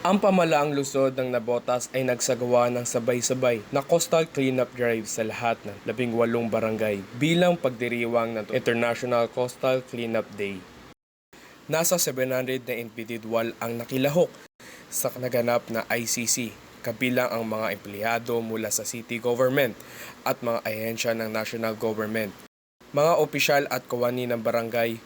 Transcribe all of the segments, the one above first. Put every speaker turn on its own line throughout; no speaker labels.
Ang pamalaang lungsod ng Navotas ay nagsagawa ng sabay-sabay na coastal cleanup drive sa lahat ng 18 barangay bilang pagdiriwang ng International Coastal Cleanup Day. Nasa 700 na individual ang nakilahok sa naganap na ICC, kabilang ang mga empleyado mula sa city government at mga ahensya ng national government, mga opisyal at kawani ng barangay,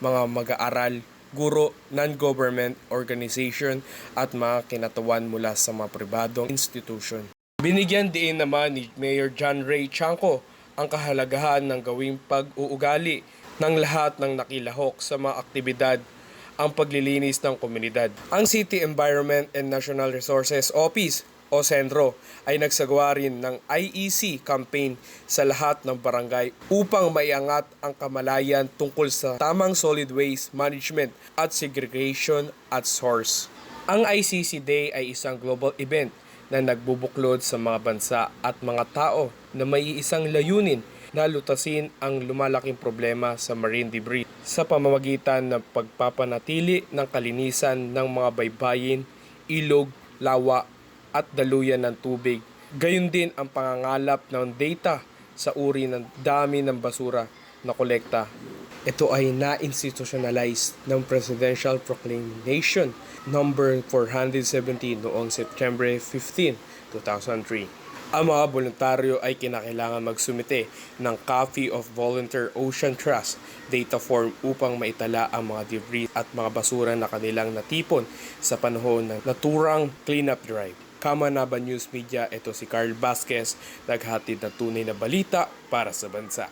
mga mag-aaral, guro, non-government organization at mga kinatawan mula sa mga pribadong institution. Binigyan din naman ni Mayor John Ray Chanco ang kahalagahan ng gawing pag-uugali ng lahat ng nakilahok sa mga aktibidad ang paglilinis ng komunidad. Ang City Environment and National Resources Office o Sendro ay nagsagawa rin ng IEC campaign sa lahat ng barangay upang maiangat ang kamalayan tungkol sa tamang solid waste management at segregation at source. Ang ICC Day ay isang global event na nagbubuklod sa mga bansa at mga tao na may isang layunin na lutasin ang lumalaking problema sa marine debris sa pamamagitan ng pagpapanatili ng kalinisan ng mga baybayin, ilog, lawa at daluyan ng tubig. Gayon din ang pangangalap ng data sa uri ng dami ng basura na kolekta. Ito ay na-institutionalize ng Presidential Proclamation number 470 noong September 15, 2003. Ang mga voluntaryo ay kinakailangan magsumite ng Copy of Volunteer Ocean Trust data form upang maitala ang mga debris at mga basura na kanilang natipon sa panahon ng naturang cleanup drive. Kamanaba News Media, ito si Carl Vasquez, naghatid ng tunay na balita para sa bansa.